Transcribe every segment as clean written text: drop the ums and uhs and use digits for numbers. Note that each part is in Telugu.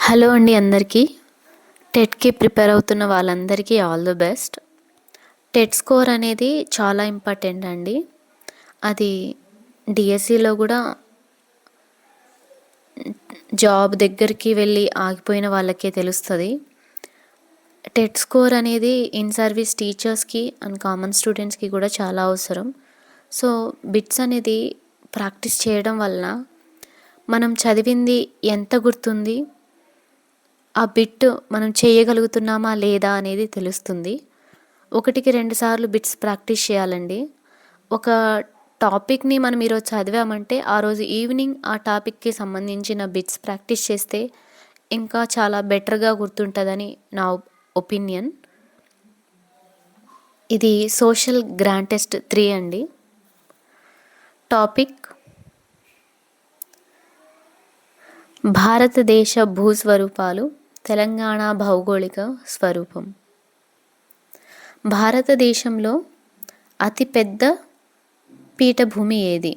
హలో అండి అందరికీ. టెట్కి ప్రిపేర్ అవుతున్న వాళ్ళందరికీ all the best. TET score అనేది చాలా ఇంపార్టెంట్ అండి. అది డిఎస్సిలో కూడా జాబ్ దగ్గరికి వెళ్ళి ఆగిపోయిన వాళ్ళకే తెలుస్తుంది. టెట్ స్కోర్ అనేది ఇన్ సర్వీస్ టీచర్స్కి అండ్ కామన్ స్టూడెంట్స్కి కూడా చాలా అవసరం. సో బిట్స్ అనేది ప్రాక్టీస్ చేయడం వలన మనం చదివింది ఎంత గుర్తుంది, ఆ బిట్ మనం చేయగలుగుతున్నామా లేదా అనేది తెలుస్తుంది. 1-2 సార్లు బిట్స్ ప్రాక్టీస్ చేయాలండి. ఒక టాపిక్ని మనం ఈరోజు చదివామంటే ఆ రోజు ఈవినింగ్ ఆ టాపిక్కి సంబంధించిన బిట్స్ ప్రాక్టీస్ చేస్తే ఇంకా చాలా బెటర్గా గుర్తుంటుందని నా ఒపీనియన్. ఇది సోషల్ గ్రాండ్ టెస్ట్ 3 అండి. టాపిక్ భారతదేశ భూస్వరూపాలు, తెలంగాణ భౌగోళిక స్వరూపం. భారతదేశంలో అతిపెద్ద పీఠభూమి ఏది?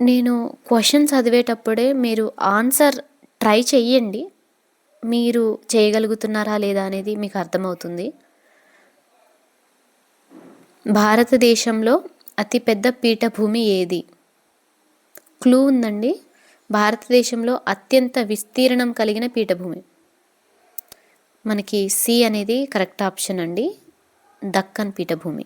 నేను క్వశ్చన్ చదివేటప్పుడే మీరు ఆన్సర్ ట్రై చెయ్యండి. మీరు చేయగలుగుతున్నారా లేదా అనేది మీకు అర్థమవుతుంది. భారతదేశంలో అతిపెద్ద పీఠభూమి ఏది? క్లూ ఉందండి. భారతదేశంలో అత్యంత విస్తీర్ణం కలిగిన పీఠభూమి. మనకి సి అనేది కరెక్ట్ ఆప్షన్ అండి. దక్కన్ పీఠభూమి.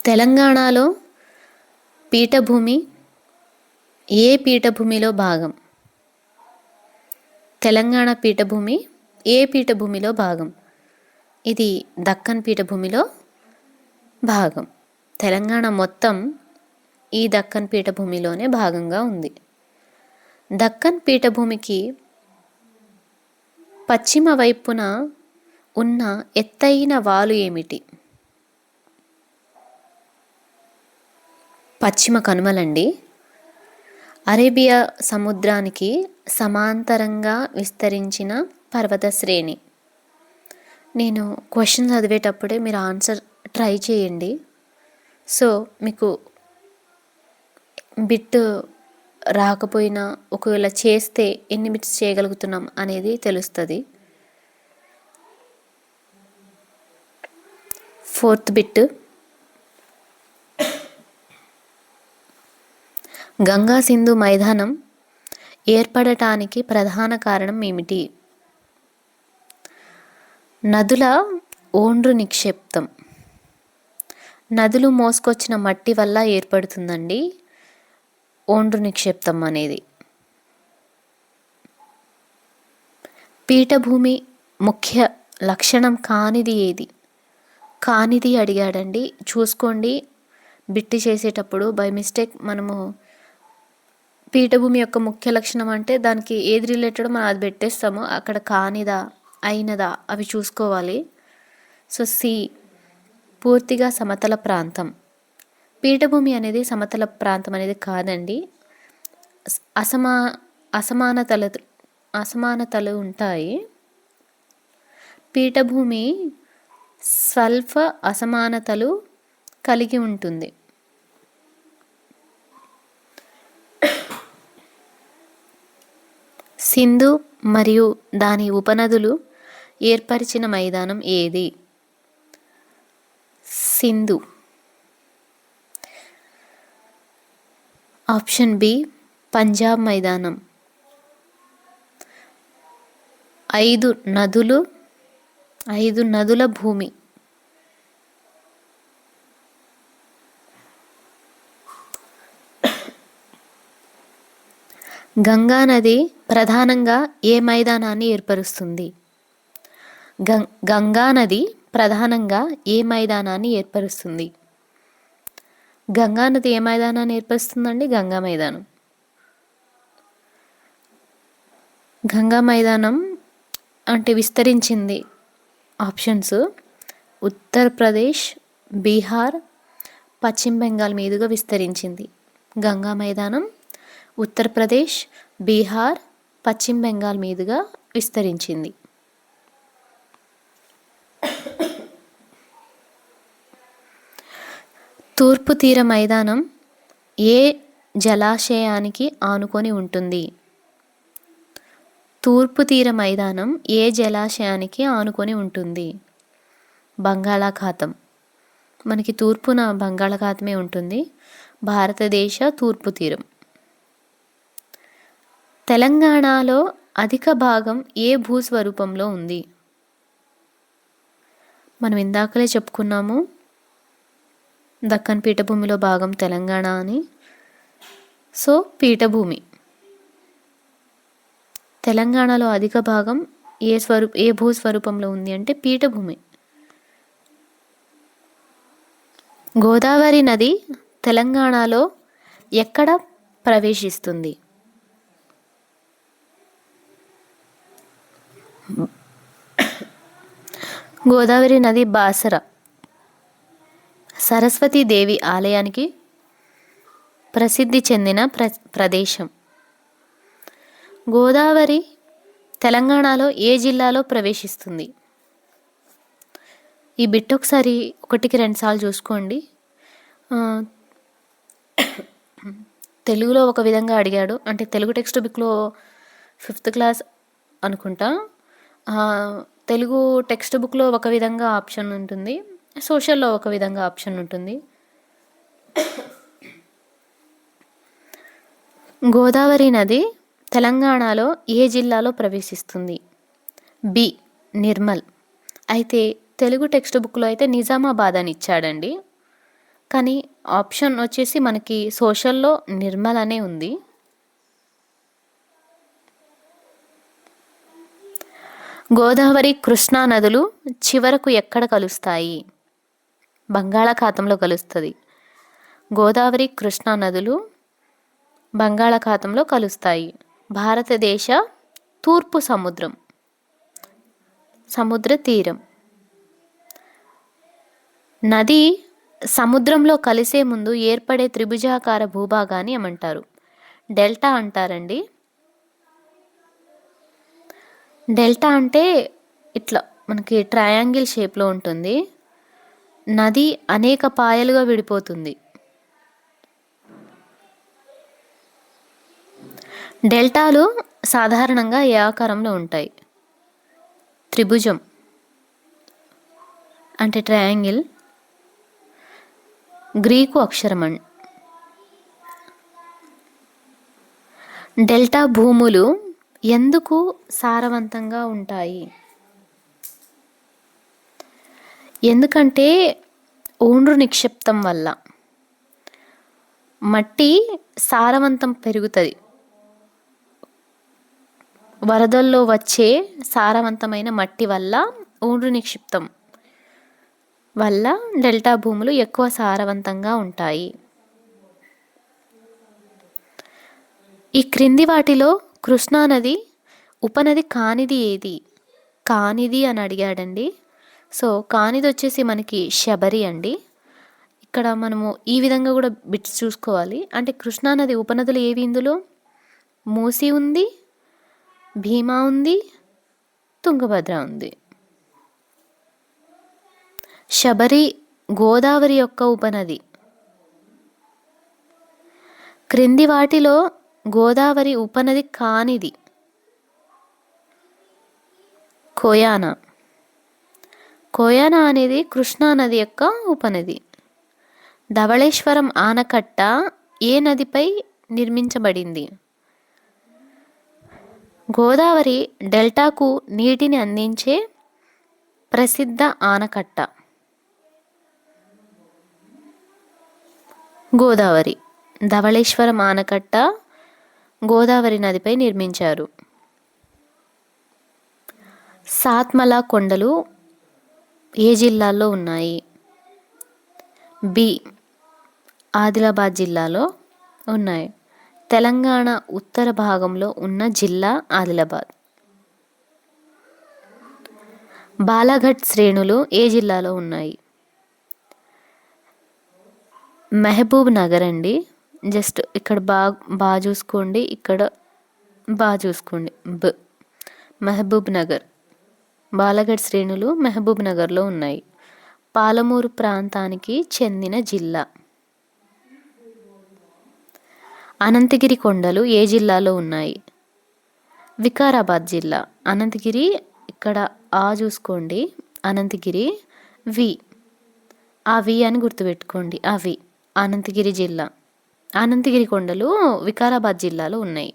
తెలంగాణలో పీఠభూమి ఏ పీఠభూమిలో భాగం? తెలంగాణ పీఠభూమి ఏ పీఠభూమిలో భాగం? ఇది దక్కన్ పీఠభూమిలో భాగం. తెలంగాణ మొత్తం ఈ దక్కన్ పీఠభూమిలోనే భాగంగా ఉంది. దక్కన్ పీఠభూమికి పశ్చిమ వైపున ఉన్న ఎత్తైన వాలు ఏమిటి? పశ్చిమ కనుమలండి. అరేబియా సముద్రానికి సమాంతరంగా విస్తరించిన పర్వత శ్రేణి. నేను క్వశ్చన్ చదివేటప్పుడే మీరు ఆన్సర్ ట్రై చేయండి. సో మీకు బిట్ రాకపోయినా ఒకవేళ చేస్తే ఎన్ని బిట్స్ చేయగలుగుతున్నాం అనేది తెలుస్తుంది. 4th bit. గంగా సింధు మైదానం ఏర్పడటానికి ప్రధాన కారణం ఏమిటి? నదుల ఓండ్రు నిక్షేప్తం. నదులు మోసుకొచ్చిన మట్టి వల్ల ఏర్పడుతుందండి ఓండ్రు నిక్షేప్తం అనేది. పీఠభూమి ముఖ్య లక్షణం కానిది ఏది? కానిది అడిగాడండి. చూసుకోండి, బిట్టి చేసేటప్పుడు బై మిస్టేక్ మనము పీఠభూమి యొక్క ముఖ్య లక్షణం అంటే దానికి ఏది రిలేటెడ్ మనం అది పెట్టేస్తాము. అక్కడ కానిదా అయినదా అవి చూసుకోవాలి. సో సి పూర్తిగా సమతల ప్రాంతం. పీఠభూమి అనేది సమతల ప్రాంతం అనేది కాదండి. అసమానతలు ఉంటాయి. పీఠభూమి స్వల్ప అసమానతలు కలిగి ఉంటుంది. సింధు మరియు దాని ఉపనదులు ఏర్పరిచిన మైదానం ఏది? సింధు. ఆప్షన్ బి పంజాబ్ మైదానం. 5 నదుల భూమి. గంగా నది ప్రధానంగా ఏ మైదానాన్ని ఏర్పరుస్తుంది? గంగా నది ప్రధానంగా ఏ మైదానాన్ని ఏర్పరుస్తుంది? గంగా నది ఏ మైదానాన్ని ఏర్పరుస్తుందండి? గంగా మైదానం. గంగా మైదానం అంటే విస్తరించింది. ఆప్షన్స్ ఉత్తరప్రదేశ్, బీహార్, పశ్చిమ బెంగాల్ మీదుగా విస్తరించింది. గంగా మైదానం ఉత్తరప్రదేశ్, బీహార్, పశ్చిమ బెంగాల్ మీదుగా విస్తరించింది. తూర్పు తీర మైదానం ఏ జలాశయానికి ఆనుకొని ఉంటుంది? తూర్పు తీర మైదానం ఏ జలాశయానికి ఆనుకొని ఉంటుంది? బంగాళాఖాతం. మనకి తూర్పున బంగాళాఖాతమే ఉంటుంది. భారతదేశ తూర్పు తీరం. తెలంగాణలో అధిక భాగం ఏ భూస్వరూపంలో ఉంది? మనం ఇందాకలే చెప్పుకున్నాము, దక్కన్ పీఠభూమిలో భాగం తెలంగాణ అని. సో పీఠభూమి. తెలంగాణలో అధిక భాగం ఏ భూస్వరూపంలో ఉంది అంటే పీఠభూమి. గోదావరి నది తెలంగాణలో ఎక్కడ ప్రవేశిస్తుంది? గోదావరి నది బాసర సరస్వతీదేవి ఆలయానికి ప్రసిద్ధి చెందిన ప్రదేశం. గోదావరి తెలంగాణలో ఏ జిల్లాలో ప్రవేశిస్తుంది? ఈ బిట్ ఒకసారి 1-2 సార్లు చూసుకోండి. తెలుగులో ఒక విధంగా అడిగాడు, అంటే తెలుగు టెక్స్ట్ బుక్లో 5th క్లాస్ అనుకుంటా. తెలుగు టెక్స్ట్ బుక్లో ఒక విధంగా ఆప్షన్ ఉంటుంది, సోషల్లో ఒక విధంగా ఆప్షన్ ఉంటుంది. గోదావరి నది తెలంగాణలో ఏ జిల్లాలో ప్రవేశిస్తుంది? బి నిర్మల్. అయితే తెలుగు టెక్స్ట్ బుక్లో అయితే నిజామాబాద్ అని ఇచ్చాడండి, కానీ ఆప్షన్ వచ్చేసి మనకి సోషల్లో నిర్మల్ అనే ఉంది. గోదావరి కృష్ణా నదులు చివరకు ఎక్కడ కలుస్తాయి? బంగాళాఖాతంలో కలుస్తుంది. గోదావరి కృష్ణా నదులు బంగాళాఖాతంలో కలుస్తాయి. భారతదేశ తూర్పు సముద్ర తీరం. నది సముద్రంలో కలిసే ముందు ఏర్పడే త్రిభుజాకార భూభాగాన్ని ఏమంటారు? డెల్టా అంటారండి. డెల్టా అంటే ఇట్లా మనకి ట్రయాంగిల్ షేప్లో ఉంటుంది. నది అనేక పాయలుగా విడిపోతుంది. డెల్టాలు సాధారణంగా ఏ ఆకారంలో ఉంటాయి? త్రిభుజం అంటే ట్రయాంగిల్, గ్రీకు అక్షరం. డెల్టా భూములు ఎందుకు సారవంతంగా ఉంటాయి? ఎందుకంటే ఒండ్రు నిక్షిప్తం వల్ల మట్టి సారవంతం పెరుగుతుంది. వరదల్లో వచ్చే సారవంతమైన మట్టి వల్ల, ఒండ్రు నిక్షిప్తం వల్ల డెల్టా భూములు ఎక్కువ సారవంతంగా ఉంటాయి. ఈ క్రింది వాటిలో కృష్ణానది ఉపనది కానిది ఏది? కానిది అని అడిగాడండి. సో కానిది వచ్చేసి మనకి శబరి అండి. ఇక్కడ మనము ఈ విధంగా కూడా బిట్స్ చూసుకోవాలి. అంటే కృష్ణానది ఉపనదులు ఏవి ఇందులో? మూసి ఉంది, భీమా ఉంది, తుంగభద్ర ఉంది. శబరి గోదావరి యొక్క ఉపనది. క్రింది వాటిలో గోదావరి ఉపనది కానిది? కోయానా. కోయానా అనేది కృష్ణానది యొక్క ఉపనది. ధవళేశ్వరం ఆనకట్ట ఏ నదిపై నిర్మించబడింది? గోదావరి డెల్టాకు నీటిని అందించే ప్రసిద్ధ ఆనకట్ట. గోదావరి ధవళేశ్వరం ఆనకట్ట గోదావరి నదిపై నిర్మించారు. సాత్మల కొండలు ఏ జిల్లాలో ఉన్నాయి? బి ఆదిలాబాద్ జిల్లాలో ఉన్నాయి. తెలంగాణ ఉత్తర భాగంలో ఉన్న జిల్లా ఆదిలాబాద్. బాలాఘట్ శ్రేణులు ఏ జిల్లాలో ఉన్నాయి? మహబూబ్ నగర్ అండి. జస్ట్ ఇక్కడ బాగా చూసుకోండి, ఇక్కడ బాగా చూసుకోండి. మహబూబ్ నగర్. బాలాఘట్ శ్రేణులు మహబూబ్ నగర్లో ఉన్నాయి. పాలమూరు ప్రాంతానికి చెందిన జిల్లా. అనంతగిరి కొండలు ఏ జిల్లాలో ఉన్నాయి? వికారాబాద్ జిల్లా. అనంతగిరి ఇక్కడ ఆ చూసుకోండి, అనంతగిరి. వి, ఆ వి అని గుర్తుపెట్టుకోండి, అవి అనంతగిరి జిల్లా. అనంతగిరి కొండలు వికారాబాద్ జిల్లాలో ఉన్నాయి.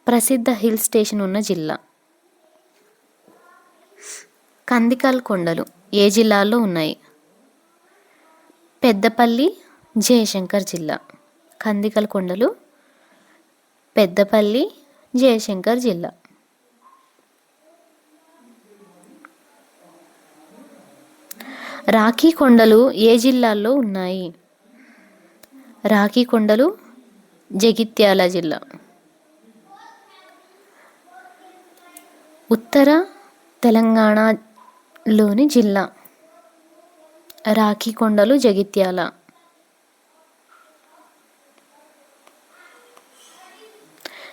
ప్రసిద్ధ హిల్ స్టేషన్ ఉన్న జిల్లా. కందికల్ కొండలు ఏ జిల్లాలో ఉన్నాయి? పెద్దపల్లి, జయశంకర్ జిల్లా. కందికల్ కొండలు పెద్దపల్లి, జయశంకర్ జిల్లా. రాఖీ కొండలు ఏ జిల్లాలో ఉన్నాయి? రాఖీ కొండలు జగిత్యాల జిల్లా. ఉత్తర తెలంగాణలోని జిల్లా. రాఖీ కొండలు జగిత్యాల.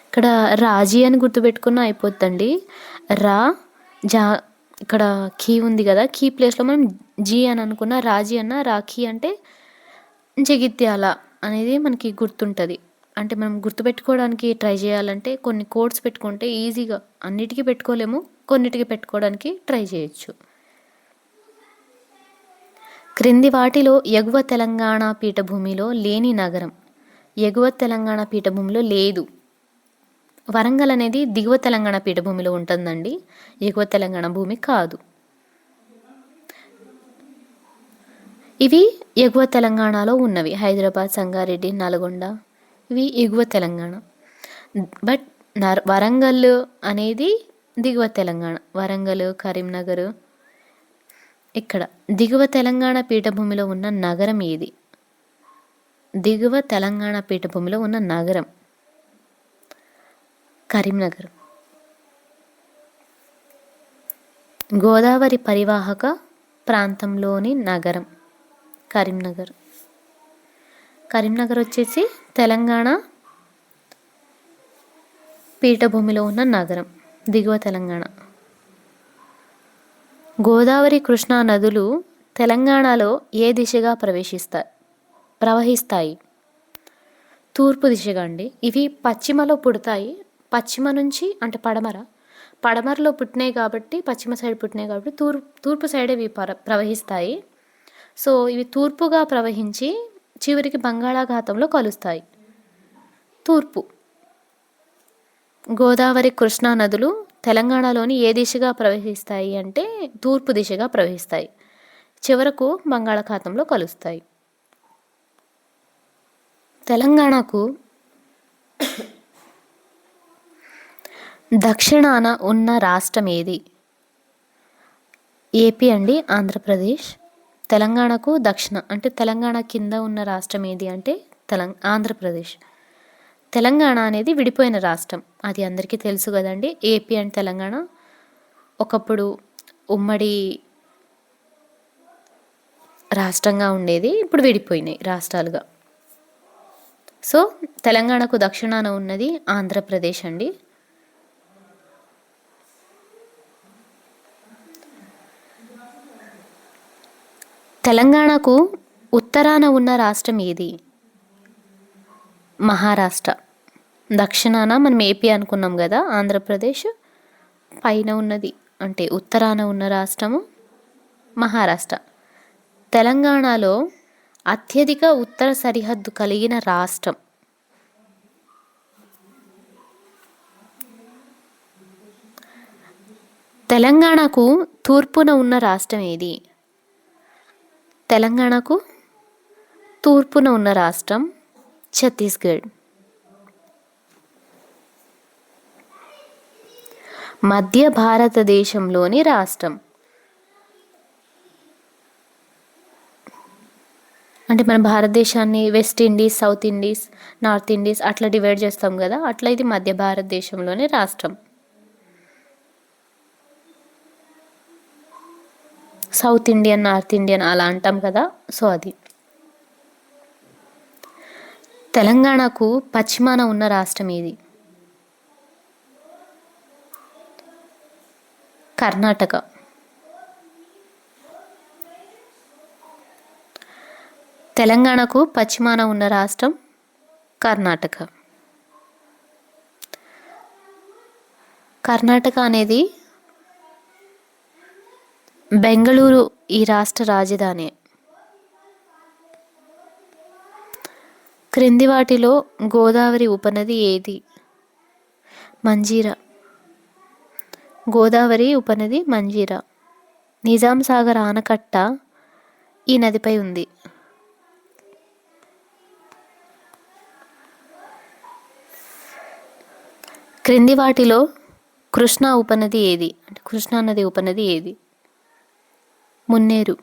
ఇక్కడ రాజీ అని గుర్తుపెట్టుకున్న అయిపోద్దండి. రా జా, ఇక్కడ కీ ఉంది కదా, కీ ప్లేస్లో మనం జీ అని అనుకున్న, రాజీ అన్న, రాఖీ అంటే జగిత్యాల అనేది మనకి గుర్తుంటుంది. అంటే మనం గుర్తుపెట్టుకోవడానికి ట్రై చేయాలంటే కొన్ని కోడ్స్ పెట్టుకుంటే ఈజీగా, అన్నిటికీ పెట్టుకోలేము, కొన్నిటికి పెట్టుకోవడానికి ట్రై చేయొచ్చు. క్రింది వాటిలో ఎగువ తెలంగాణ పీఠభూమిలో లేని నగరం. ఎగువ తెలంగాణ పీఠభూమిలో లేదు. వరంగల్ అనేది దిగువ తెలంగాణ పీఠభూమిలో ఉంటుందండి, ఎగువ తెలంగాణ భూమి కాదు. ఇవి ఎగువ తెలంగాణలో ఉన్నవి. హైదరాబాద్, సంగారెడ్డి, నల్గొండ ఇవి ఎగువ తెలంగాణ. బట్ వరంగల్ అనేది దిగువ తెలంగాణ. వరంగల్, కరీంనగర్ ఇక్కడ దిగువ తెలంగాణ పీఠభూమిలో ఉన్న నగరం ఏది? దిగువ తెలంగాణ పీఠభూమిలో ఉన్న నగరం కరీంనగర్. గోదావరి పరివాహక ప్రాంతంలోని నగరం కరీంనగర్. కరీంనగర్ వచ్చేసి తెలంగాణ పీఠభూమిలో ఉన్న నగరం, దిగువ తెలంగాణ. గోదావరి, కృష్ణా నదులు తెలంగాణలో ఏ దిశగా ప్రవహిస్తాయి? తూర్పు దిశగా అండి. ఇవి పశ్చిమలో పుడతాయి. పశ్చిమ నుంచి అంటే పడమరలో పుట్టినాయి కాబట్టి, పశ్చిమ సైడ్ పుట్టినాయి కాబట్టి తూర్పు సైడ్ ఇవి ప్రవహిస్తాయి. సో ఇవి తూర్పుగా ప్రవహించి చివరికి బంగాళాఖాతంలో కలుస్తాయి. తూర్పు. గోదావరి, కృష్ణా నదులు తెలంగాణలోని ఏ దిశగా ప్రవహిస్తాయి అంటే తూర్పు దిశగా ప్రవహిస్తాయి, చివరకు బంగాళాఖాతంలో కలుస్తాయి. తెలంగాణకు దక్షిణాన ఉన్న రాష్ట్రం ఏది? ఏపీ అండి, ఆంధ్రప్రదేశ్. తెలంగాణకు దక్షిణ అంటే తెలంగాణ కింద ఉన్న రాష్ట్రం ఏది అంటే ఆంధ్రప్రదేశ్. తెలంగాణ అనేది విడిపోయిన రాష్ట్రం, అది అందరికీ తెలుసు కదండి. ఏపీ అండ్ తెలంగాణ ఒకప్పుడు ఉమ్మడి రాష్ట్రంగా ఉండేది, ఇప్పుడు విడిపోయినాయి రాష్ట్రాలుగా. సో తెలంగాణకు దక్షిణాన ఉన్నది ఆంధ్రప్రదేశ్ అండి. తెలంగాణకు ఉత్తరాన ఉన్న రాష్ట్రం ఏది? మహారాష్ట్ర. దక్షిణాన మనం ఏపీ అనుకున్నాం కదా, ఆంధ్రప్రదేశ్. పైన ఉన్నది అంటే ఉత్తరాన ఉన్న రాష్ట్రము మహారాష్ట్ర. తెలంగాణలో అత్యధిక ఉత్తర సరిహద్దు కలిగిన రాష్ట్రం. తెలంగాణకు తూర్పున ఉన్న రాష్ట్రం ఏది? తెలంగాణకు తూర్పున ఉన్న రాష్ట్రం ఛత్తీస్గఢ్. మధ్య భారతదేశంలోని రాష్ట్రం అంటే మన భారతదేశాన్ని west Indies, south Indies, north Indies అట్లా డివైడ్ చేస్తాం కదా, అట్లా ఇది మధ్య భారతదేశంలోని రాష్ట్రం. సౌత్ ఇండియన్, నార్త్ ఇండియన్ అలా అంటాం కదా, సో అది. తెలంగాణకు పశ్చిమాన ఉన్న రాష్ట్రం ఏది? కర్ణాటక. తెలంగాణకు పశ్చిమాన ఉన్న రాష్ట్రం కర్ణాటక. కర్ణాటక అనేది బెంగళూరు ఈ రాష్ట్ర రాజధాని. క్రింది వాటిలో గోదావరి ఉపనది ఏది? మంజీరా. గోదావరి ఉపనది మంజీరా. నిజాం సాగర్ ఆనకట్ట ఈ నదిపై ఉంది. క్రింది వాటిలో కృష్ణా ఉపనది ఏది? అంటే కృష్ణా నది ఉపనది ఏది? మున్నేరు.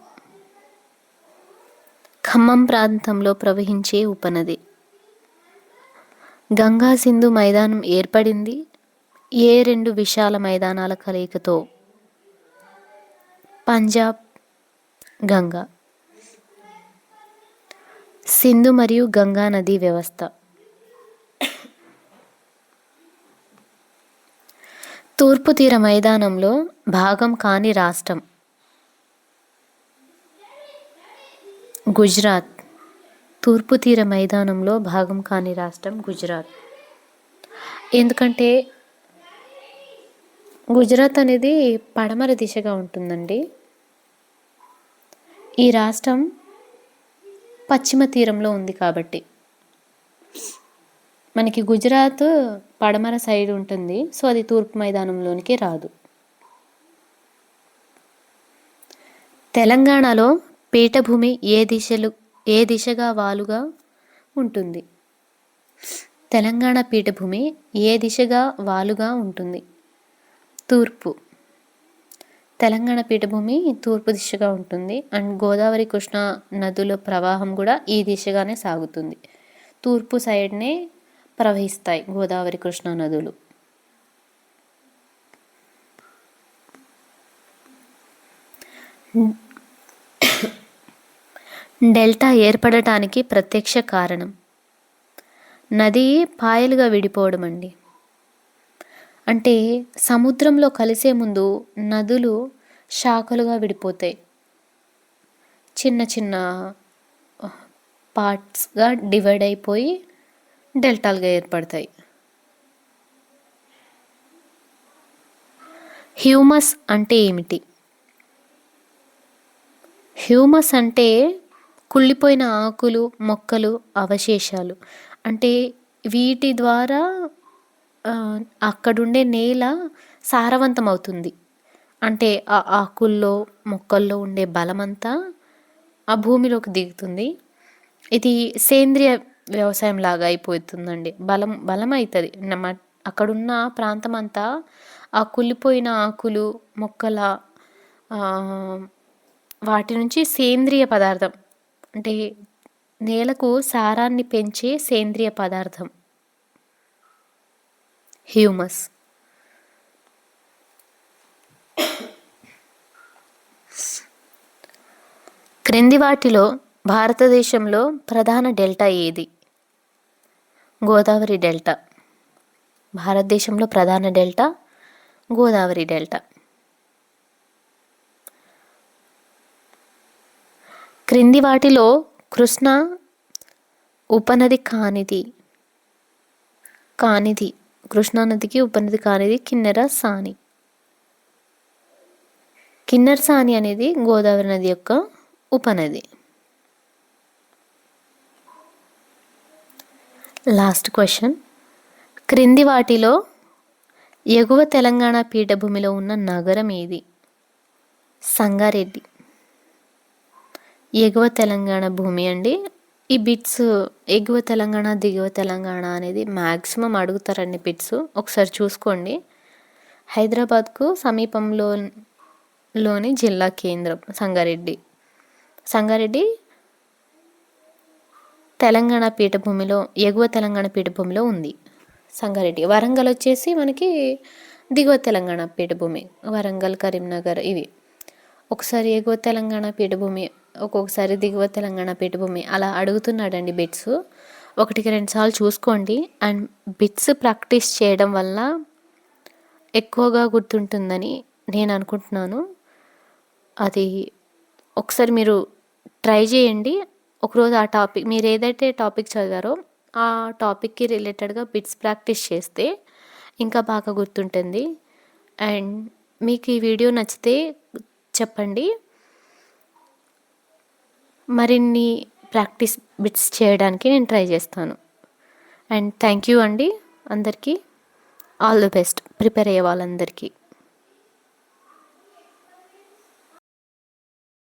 ఖమ్మం ప్రాంతంలో ప్రవహించే ఉపనది. గంగా సింధు మైదానం ఏర్పడింది ఏ రెండు విశాల మైదానాల కలయికతో? పంజాబ్, గంగా. సింధు మరియు గంగా నదీ వ్యవస్థ. తూర్పు తీర మైదానంలో భాగం కాని రాష్ట్రం? గుజరాత్. తూర్పు తీర మైదానంలో భాగం కాని రాష్ట్రం గుజరాత్. ఎందుకంటే గుజరాత్ అనేది పడమర దిశగా ఉంటుందండి. ఈ రాష్ట్రం పశ్చిమ తీరంలో ఉంది కాబట్టి మనకి గుజరాత్ పడమర సైడ్ ఉంటుంది. సో అది తూర్పు మైదానంలోనికి రాదు. తెలంగాణలో పీఠభూమి ఏ దిశగా వాలుగా ఉంటుంది? తెలంగాణ పీఠభూమి ఏ దిశగా వాలుగా ఉంటుంది? తూర్పు. తెలంగాణ పీఠభూమి తూర్పు దిశగా ఉంటుంది. అండ్ గోదావరి కృష్ణా నదుల ప్రవాహం కూడా ఈ దిశగానే సాగుతుంది. తూర్పు సైడ్నే ప్రవహిస్తాయి గోదావరి కృష్ణా నదులు. డెల్టా ఏర్పడటానికి ప్రత్యక్ష కారణం నది పాయలుగా విడిపోవడం అండి. అంటే సముద్రంలో కలిసే ముందు నదులు శాఖలుగా విడిపోతాయి, చిన్న చిన్న పార్ట్స్గా డివైడ్ అయిపోయి డెల్టాలుగా ఏర్పడతాయి. హ్యూమస్ అంటే ఏమిటి? హ్యూమస్ అంటే కుళ్ళిపోయిన ఆకులు, మొక్కలు, అవశేషాలు. అంటే వీటి ద్వారా అక్కడుండే నేల సారవంతం అవుతుంది. అంటే ఆ ఆకుల్లో, మొక్కల్లో ఉండే బలమంతా ఆ భూమిలోకి దిగుతుంది. ఇది సేంద్రియ వ్యవసాయం లాగా అయిపోతుందండి. బలం అవుతుంది. అక్కడున్న ప్రాంతం అంతా ఆ కుళ్ళిపోయిన ఆకులు, మొక్కల వాటి నుంచి సేంద్రియ పదార్థం, అంటే నేలకు సారాన్ని పెంచే సేంద్రియ పదార్థం హ్యూమస్. క్రింది వాటిలో భారతదేశంలో ప్రధాన డెల్టా ఏది? గోదావరి డెల్టా. భారతదేశంలో ప్రధాన డెల్టా గోదావరి డెల్టా. క్రింది వాటిలో కృష్ణా ఉపనది కానిది? కృష్ణానదికి ఉపనది కానిది కిన్నెర సాని. కిన్నెర సాని అనేది గోదావరి నది యొక్క ఉపనది. Last question. క్రింది వాటిలో ఎగువ తెలంగాణ పీఠభూమిలో ఉన్న నగరం ఏది? సంగారెడ్డి. ఎగువ తెలంగాణ భూమి అండి. ఈ బిట్స్ ఎగువ తెలంగాణ, దిగువ తెలంగాణ అనేది మ్యాక్సిమం అడుగుతారండి బిట్స్. ఒకసారి చూసుకోండి. హైదరాబాద్కు సమీపంలోని జిల్లా కేంద్రం సంగారెడ్డి తెలంగాణ పీఠభూమిలో, ఎగువ తెలంగాణ పీఠభూమిలో ఉంది సంగారెడ్డి. వరంగల్ వచ్చేసి మనకి దిగువ తెలంగాణ పీఠభూమి. వరంగల్, కరీంనగర్ ఇవి. ఒకసారి ఎగువ తెలంగాణ పీఠభూమి, ఒక్కొక్కసారి దిగువ తెలంగాణ పీఠభూమి అలా అడుగుతున్నాడండి బిట్స్. 1-2 సార్లు చూసుకోండి. అండ్ బిట్స్ ప్రాక్టీస్ చేయడం వల్ల ఎక్కువగా గుర్తుంటుందని నేను అనుకుంటున్నాను. అది ఒకసారి మీరు ట్రై చేయండి. ఒకరోజు ఆ టాపిక్ మీరు ఏదైతే టాపిక్ చదివారో ఆ టాపిక్‌కి రిలేటెడ్‌గా బిట్స్ ప్రాక్టీస్ చేస్తే ఇంకా బాగా గుర్తుంటుంది. అండ్ మీకు ఈ వీడియో నచ్చితే చెప్పండి. మరిన్ని ప్రాక్టీస్ బిట్స్ చేయడానికి నేను ట్రై చేస్తాను. అండ్ థ్యాంక్ యూ అండి అందరికీ. ఆల్ ది బెస్ట్ ప్రిపేర్ అయ్యే వాళ్ళందరికీ.